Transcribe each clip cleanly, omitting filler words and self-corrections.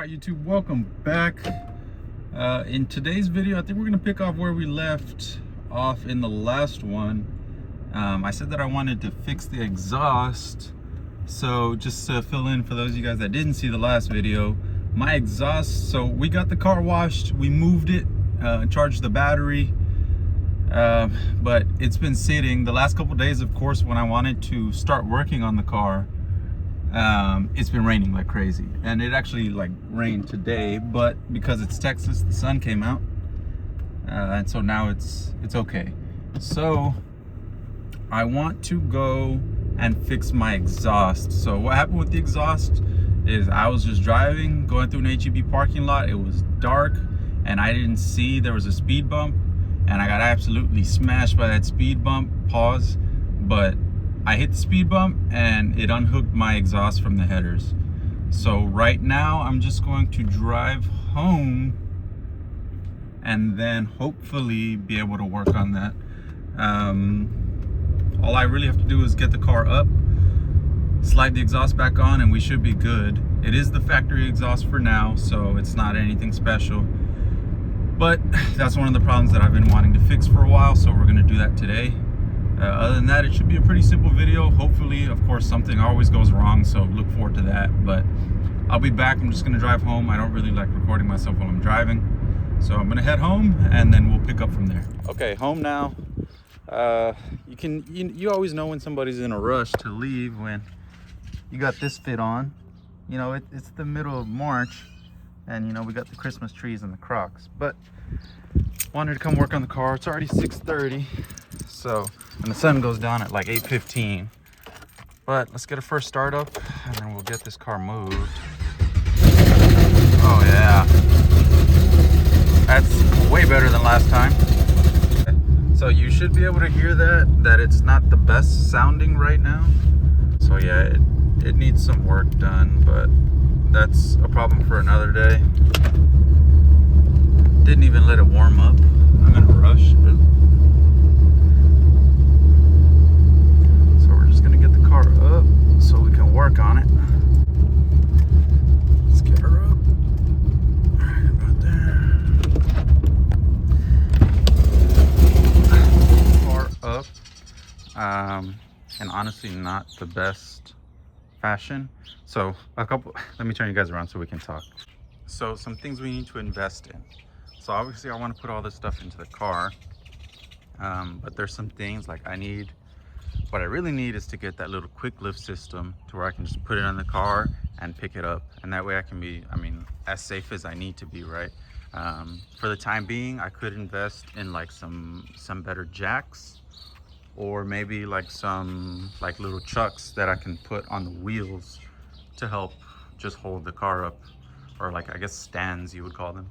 All right, YouTube, welcome back. In today's video, I think we're gonna pick off where we left off in the last one. I said that I wanted to fix the exhaust. So just to fill in for those of you guys that didn't see the last video, my exhaust, so we got the car washed, we moved it, charged the battery, but it's been sitting the last couple days. Of course, when I wanted to start working on the car, it's been raining like crazy, and it actually like rained today, but because it's Texas, the sun came out, and so now it's okay. So I want to go and fix my exhaust. So what happened with the exhaust is I was just driving, going through an HEB parking lot. It was dark and I didn't see there was a speed bump, and I got absolutely smashed by that speed bump. Pause. But I hit the speed bump and it unhooked my exhaust from the headers. So right now I'm just going to drive home and then hopefully be able to work on that. All I really have to do is get the car up, slide the exhaust back on, and we should be good. It is the factory exhaust for now, so it's not anything special, but that's one of the problems that I've been wanting to fix for a while, so we're going to do that today. Other than that, it should be a pretty simple video. Hopefully, of course, something always goes wrong, so look forward to that. But I'll be back. I'm just going to drive home. I don't really like recording myself while I'm driving, so I'm going to head home and then we'll pick up from there. Okay, home now. You always know when somebody's in a rush to leave when you got this fit on. You know, it's the middle of March, and you know, we got the Christmas trees and the Crocs, but wanted to come work on the car. It's already 6:30, so, and the sun goes down at like 8:15. But let's get a first start up and then we'll get this car moved. Oh yeah, that's way better than last time. So you should be able to hear that it's not the best sounding right now. So yeah, it needs some work done, but that's a problem for another day. Didn't even let it warm up. I'm in a rush. So we're just gonna get the car up so we can work on it. Let's get her up. Right about there. Up, and honestly not the best fashion. So let me turn you guys around so we can talk. So some things we need to invest in. So obviously I want to put all this stuff into the car, but there's some things like what I really need is to get that little quick lift system to where I can just put it on the car and pick it up, and that way I can be, as safe as I need to be, right? For the time being, I could invest in like some better jacks, or maybe like some little chucks that I can put on the wheels to help just hold the car up, or I guess stands you would call them,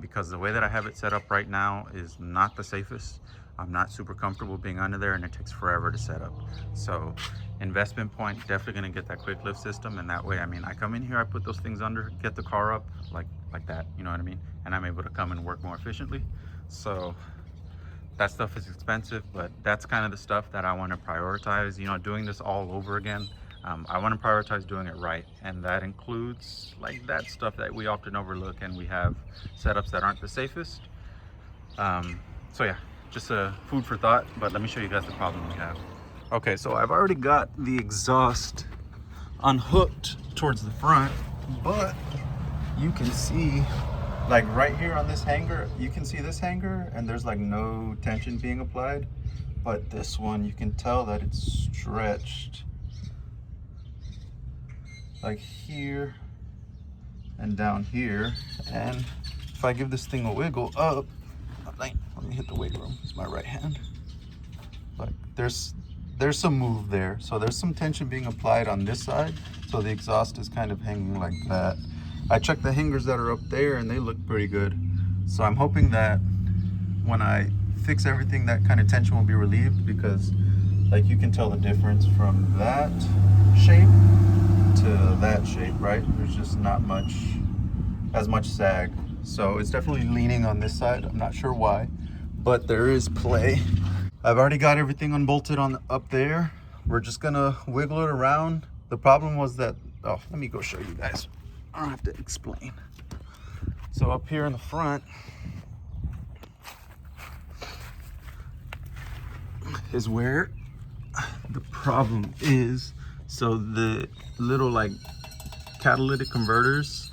because the way that I have it set up right now is not the safest. I'm not super comfortable being under there, and it takes forever to set up. So investment point, definitely gonna get that quick lift system, and that way, I come in here, I put those things under, get the car up like that, you know what I mean? And I'm able to come and work more efficiently. So that stuff is expensive, but that's kind of the stuff that I want to prioritize, doing this all over again. I want to prioritize doing it right, and that includes that stuff that we often overlook, and we have setups that aren't the safest. So yeah, just a food for thought, but let me show you guys the problem we have. Okay, so I've already got the exhaust unhooked towards the front, but you can see right here on this hanger, you can see this hanger, and there's no tension being applied, but this one, you can tell that it's stretched here and down here. And if I give this thing a wiggle up, let me hit the weight room, it's my right hand, but there's some move there, so there's some tension being applied on this side, so the exhaust is kind of hanging like that. I checked the hangers that are up there and they look pretty good, so I'm hoping that when I fix everything, that kind of tension will be relieved, because you can tell the difference from that shape to that shape, right? There's just not as much sag, so it's definitely leaning on this side. I'm not sure why, but there is play. I've already got everything unbolted up there. We're just gonna wiggle it around. The problem was that, let me go show you guys. I don't have to explain. So up here in the front is where the problem is. So the little like catalytic converters,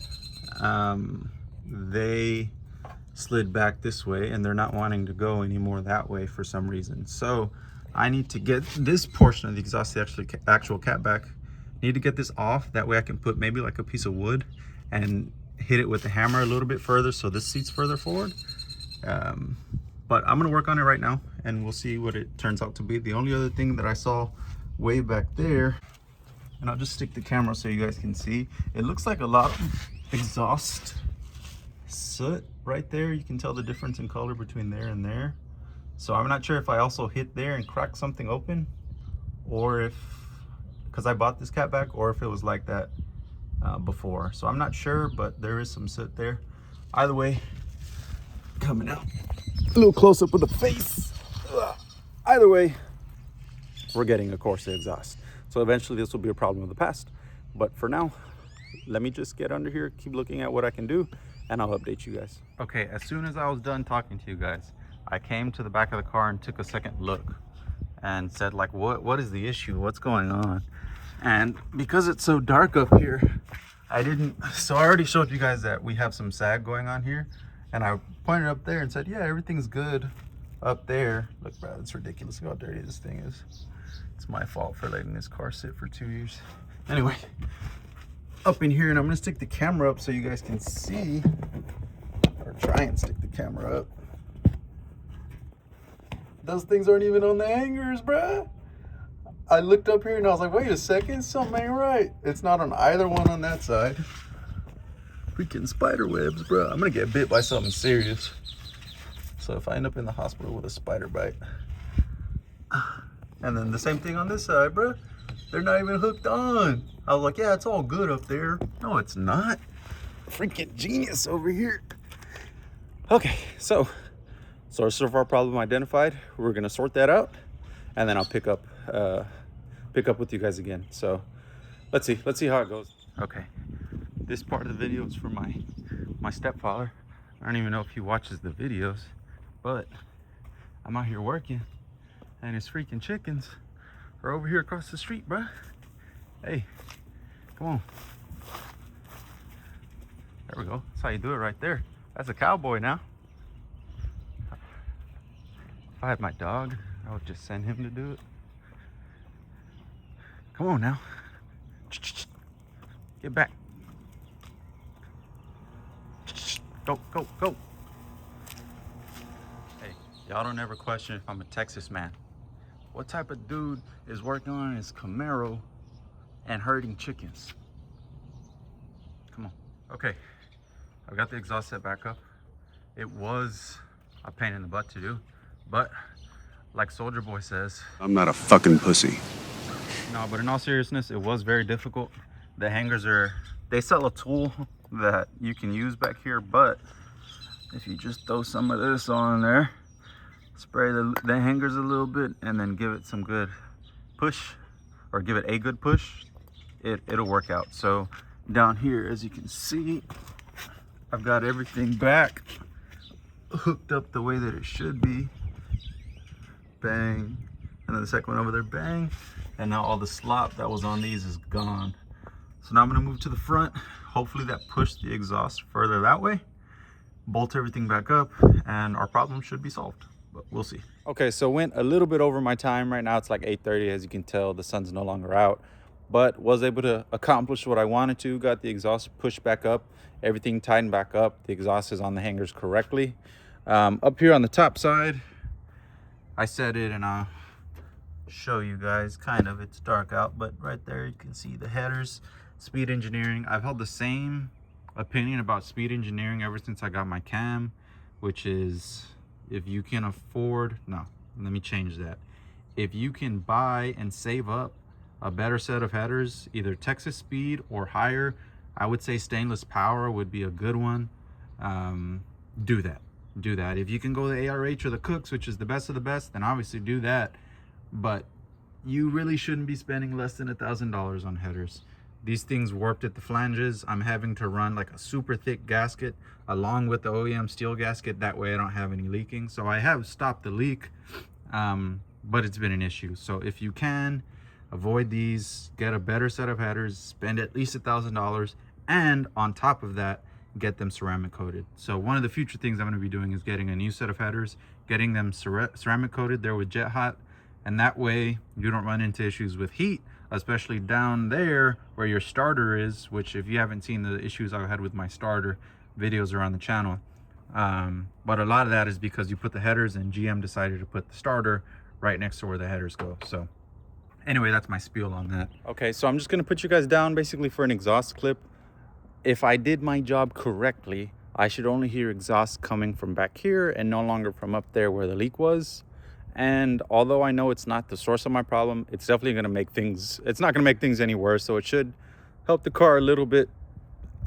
they slid back this way and they're not wanting to go anymore that way for some reason. So I need to get this portion of the exhaust, the actual catback, need to get this off. That way I can put maybe like a piece of wood and hit it with the hammer a little bit further so this seat's further forward. But I'm gonna work on it right now and we'll see what it turns out to be. The only other thing that I saw way back there, and I'll just stick the camera so you guys can see, it looks like a lot of exhaust soot right there. You can tell the difference in color between there and there. So I'm not sure if I also hit there and cracked something open, or if, because I bought this catback, or if it was like that before. So I'm not sure, but there is some soot there. Either way, coming out a little close up of the face. Either way, we're getting a Corsa exhaust. So eventually this will be a problem of the past. But for now, let me just get under here, keep looking at what I can do, and I'll update you guys. Okay, as soon as I was done talking to you guys, I came to the back of the car and took a second look and said, like, what is the issue? What's going on? And because it's so dark up here, I already showed you guys that we have some sag going on here. And I pointed up there and said, yeah, everything's good up there. Look, bro, it's ridiculous how dirty this thing is. It's my fault for letting this car sit for 2 years. Anyway, up in here, and I'm gonna stick the camera up so you guys can see, or try and stick the camera up. Those things aren't even on the hangers, bruh. I looked up here and I was like, wait a second, something ain't right. It's not on either one on that side. Freaking spider webs, bro. I'm gonna get bit by something serious. So if I end up in the hospital with a spider bite. And then the same thing on this side, bro. They're not even hooked on. I was like, yeah, it's all good up there. No, it's not. Freaking genius over here. Okay, so source of our problem identified. We're gonna sort that out, and then I'll pick up with you guys again. So let's see how it goes. Okay, this part of the video is for my stepfather. I don't even know if he watches the videos, but I'm out here working and his freaking chickens are over here across the street, bruh. Hey, come on. There we go. That's how you do it right there. That's a cowboy now. If I had my dog, I would just send him to do it. Come on now. Get back. Go, go, go. Hey, y'all don't ever question if I'm a Texas man. What type of dude is working on his Camaro and herding chickens? Come on. Okay, I've got the exhaust set back up. It was a pain in the butt to do, but like Soldier Boy says, I'm not a fucking pussy. No, but in all seriousness, it was very difficult. The hangers they sell a tool that you can use back here, but if you just throw some of this on there, spray the hangers a little bit, and then give it some good push, or give it a good push, it'll work out. So down here, as you can see, I've got everything back hooked up the way that it should be. Bang. And then the second one over there, bang. And now all the slop that was on these is gone. So now I'm gonna move to the front. Hopefully that pushed the exhaust further that way. Bolt everything back up and our problem should be solved, but we'll see. Okay, so went a little bit over my time. Right now it's like 8:30. As you can tell, the sun's no longer out, but was able to accomplish what I wanted to. Got the exhaust pushed back up, everything tightened back up. The exhaust is on the hangers correctly. Up here on the top side, I set it, and I'll show you guys. Kind of, it's dark out, but right there you can see the headers. Speed Engineering. I've held the same opinion about Speed Engineering ever since I got my cam, which is, if you can afford, no, let me change that. If you can buy and save up a better set of headers, either Texas Speed or higher, I would say Stainless Power would be a good one. Do that. If you can go the ARH or the Cooks, which is the best of the best, then obviously do that. But you really shouldn't be spending less than $1,000 on headers. These things warped at the flanges. I'm having to run like a super thick gasket along with the OEM steel gasket. That way I don't have any leaking. So I have stopped the leak, but it's been an issue. So if you can avoid these, get a better set of headers, spend at least $1,000, and on top of that, get them ceramic coated. So one of the future things I'm going to be doing is getting a new set of headers, getting them ceramic coated there with Jet Hot, and that way you don't run into issues with heat, especially down there where your starter is, which if you haven't seen the issues I've had with my starter, videos are on the channel. But a lot of that is because you put the headers and GM decided to put the starter right next to where the headers go. So anyway, that's my spiel on that. Okay, so I'm just gonna put you guys down basically for an exhaust clip. If I did my job correctly, I should only hear exhaust coming from back here and no longer from up there where the leak was. And although I know it's not the source of my problem, it's definitely gonna make things, it's not gonna make things any worse. So it should help the car a little bit.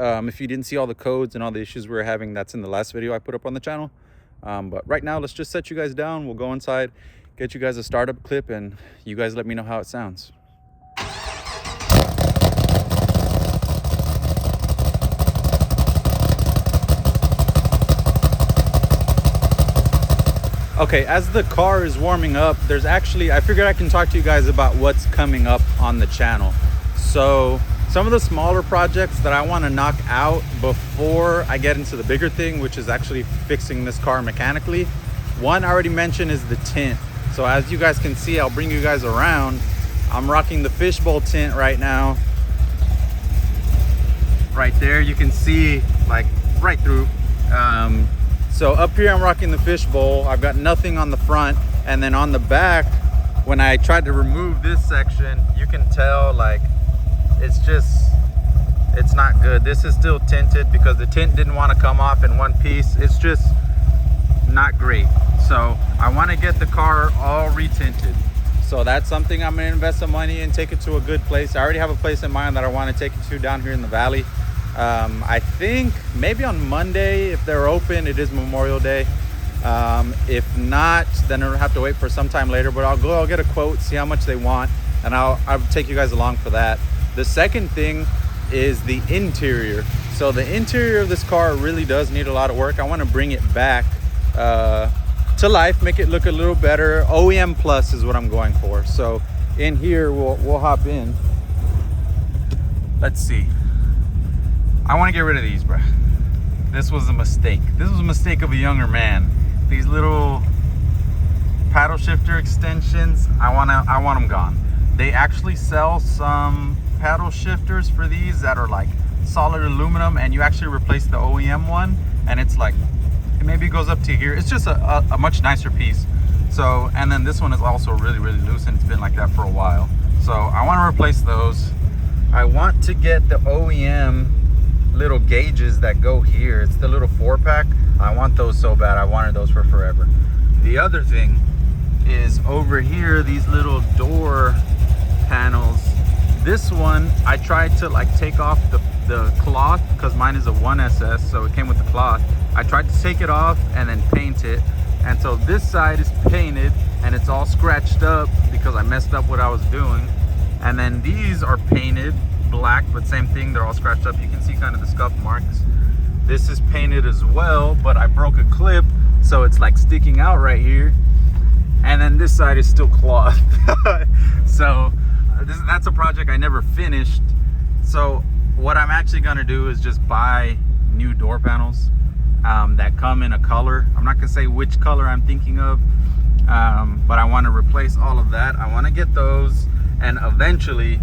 If you didn't see all the codes and all the issues we were having, that's in the last video I put up on the channel. But right now, let's just set you guys down. We'll go inside, get you guys a startup clip, and you guys let me know how it sounds. Okay, as the car is warming up, there's actually, I figured I can talk to you guys about what's coming up on the channel. So some of the smaller projects that I want to knock out before I get into the bigger thing, which is actually fixing this car mechanically. One I already mentioned is the tint. So as you guys can see, I'll bring you guys around. I'm rocking the fishbowl tint right now. Right there, you can see like right through. So up here, I'm rocking the fishbowl. I've got nothing on the front. And then on the back, when I tried to remove this section, you can tell like, it's not good. This is still tinted because the tint didn't want to come off in one piece. It's just not great. So I want to get the car all retinted. So that's something I'm going to invest some money in, take it to a good place. I already have a place in mind that I want to take it to down here in the valley. I think maybe on Monday, if they're open, it is Memorial Day. If not, then I'll have to wait for some time later, but I'll get a quote, see how much they want, and I'll take you guys along for that. The second thing is the interior. So the interior of this car really does need a lot of work. I want to bring it back to life, make it look a little better. OEM plus is what I'm going for. So in here, we'll hop in. Let's see. I want to get rid of these, bro. This was a mistake. This was a mistake of a younger man. These little paddle shifter extensions, I want them gone. They actually sell some paddle shifters for these that are like solid aluminum, and you actually replace the OEM one, and it's like, it maybe goes up to here. It's just a much nicer piece. So, and then this one is also really, really loose, and it's been like that for a while. So I want to replace those. I want to get the OEM little gauges that go here. It's the little 4-pack. I want those so bad. I wanted those for forever. The other thing is over here, these little door panels. This one, I tried to like take off the cloth because mine is a 1SS, so it came with the cloth. I tried to take it off and then paint it. And so this side is painted and it's all scratched up because I messed up what I was doing. And then these are painted black, but same thing, they're all scratched up. You can see kind of the scuff marks. This is painted as well, but I broke a clip, so it's like sticking out right here. And then this side is still cloth. So that's a project I never finished. So what I'm actually gonna do is just buy new door panels that come in a color. I'm not gonna say which color I'm thinking of, but I want to replace all of that. I want to get those, and eventually,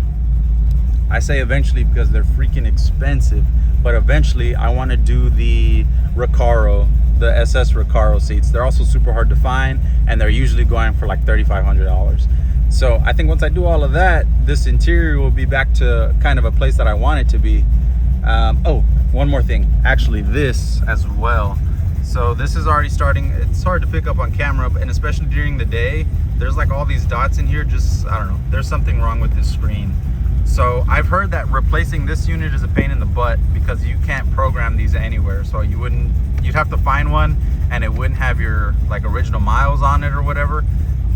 I say eventually because they're freaking expensive, but eventually I want to do the Recaro, the SS Recaro seats. They're also super hard to find, and they're usually going for like $3,500. So I think once I do all of that, this interior will be back to kind of a place that I want it to be. Oh, one more thing, actually this as well. So this is already starting, it's hard to pick up on camera, and especially during the day, there's like all these dots in here, just, I don't know, there's something wrong with this screen. So I've heard that replacing this unit is a pain in the butt because you can't program these anywhere. So you'd have to find one and it wouldn't have your like original miles on it or whatever.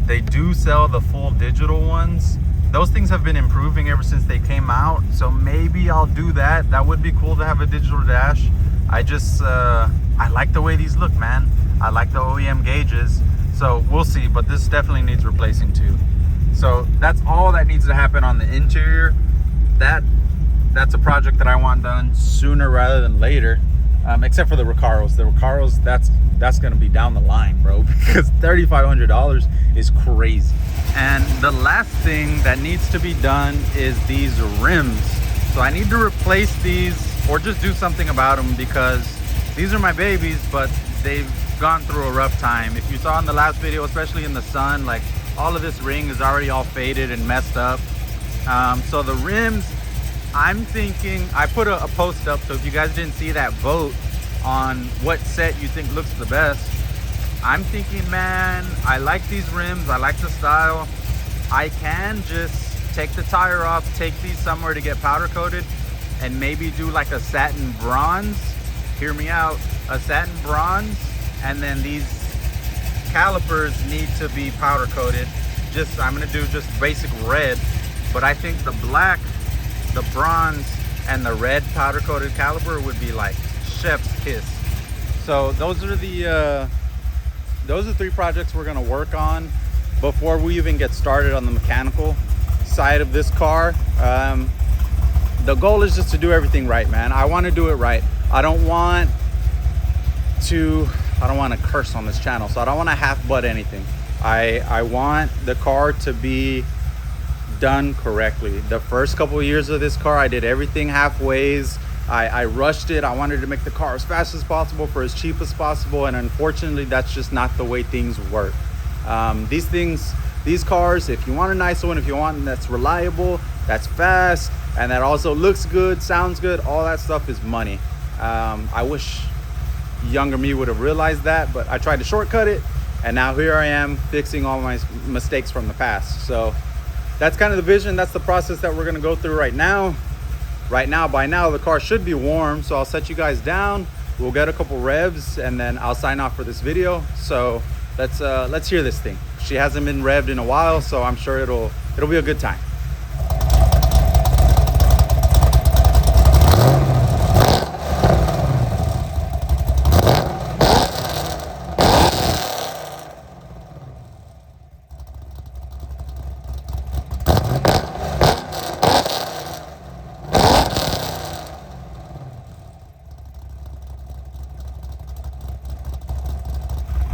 They do sell the full digital ones, those things have been improving ever since they came out, so maybe I'll do that. That would be cool to have a digital dash. I just I like the way these look, man. I like the OEM gauges, so we'll see, but this definitely needs replacing too. So that's all that needs to happen on the interior. That's a project that I want done sooner rather than later, except for the Recaros. The Recaros, that's gonna be down the line, bro, because $3,500 is crazy. And the last thing that needs to be done is these rims. So I need to replace these or just do something about them, because these are my babies, but they've gone through a rough time. If you saw in the last video, especially in the sun, like all of this ring is already all faded and messed up. So the rims, I'm thinking, I put a post up, so if you guys didn't see that, vote on what set you think looks the best. I'm thinking, man, I like these rims, I like the style. I can just take the tire off, take these somewhere to get powder coated, and maybe do like a satin bronze. Hear me out, a satin bronze, and then these calipers need to be powder coated. I'm gonna do just basic red, but I think the black, the bronze, and the red powder coated caliper would be like chef's kiss. So those are the 3 projects we're gonna work on before we even get started on the mechanical side of this car. The goal is just to do everything right, man. I want to do it right. I don't want to curse on this channel, so I don't want to half butt anything. I want the car to be done correctly. The first couple of years of this car, I did everything halfways. I rushed it. I wanted to make the car as fast as possible for as cheap as possible, and unfortunately that's just not the way things work. These cars, if you want a nice one, if you want one that's reliable, that's fast, and that also looks good, sounds good, all that stuff is money. I wish younger me would have realized that, but I tried to shortcut it, and now here I am fixing all my mistakes from the past. So that's kind of the vision. That's the process that we're gonna go through right now. By now, the car should be warm, so I'll set you guys down. We'll get a couple revs, and then I'll sign off for this video. So let's hear this thing. She hasn't been revved in a while, so I'm sure it'll be a good time.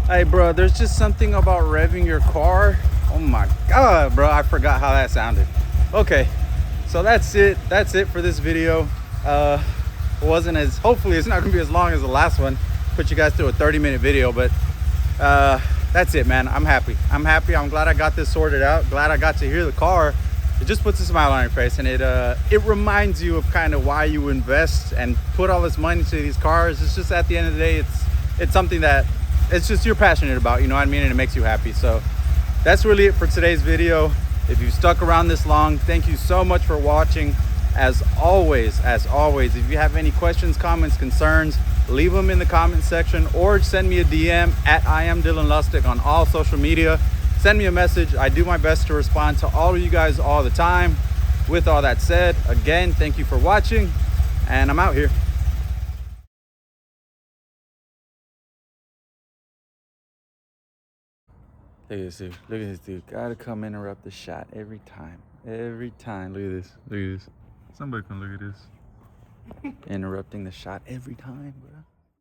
Hey bro, there's just something about revving your car. Oh my god, bro, I forgot how that sounded. Okay, so that's it for this video. Hopefully it's not gonna be as long as the last one. Put you guys through a 30-minute video, but that's it, man. I'm happy. I'm glad I got this sorted out. Glad I got to hear the car. It just puts a smile on your face, and it reminds you of kind of why you invest and put all this money into these cars. It's just, at the end of the day, it's something that it's just you're passionate about, you know what I mean, and it makes you happy. So that's really it for today's video. If you stuck around this long, thank you so much for watching. As always, if you have any questions, comments, concerns, leave them in the comment section, or send me a DM at I am Dylan Lustig on all social media. Send me a message. I do my best to respond to all of you guys all the time. With all that said, again, thank you for watching, and I'm out here. Look at this dude. Look at this dude. Gotta come interrupt the shot every time. Every time. Look at this. Look at this. Somebody come look at this. Interrupting the shot every time, bro.